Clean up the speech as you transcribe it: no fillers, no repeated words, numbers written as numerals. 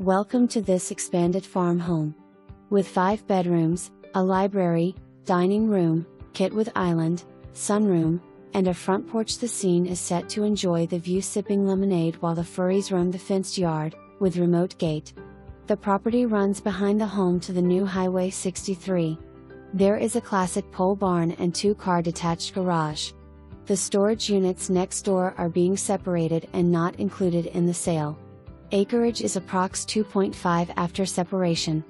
Welcome to this expanded farm home. With 5 bedrooms, a library, dining room, kit with island, sunroom, and a front porch, the scene is set to enjoy the view sipping lemonade while the furries roam the fenced yard, with remote gate. The property runs behind the home to the new Highway 63. There is a classic pole barn and 2-car detached garage. The storage units next door are being separated and not included in the sale. Acreage is approx 2.5 after separation.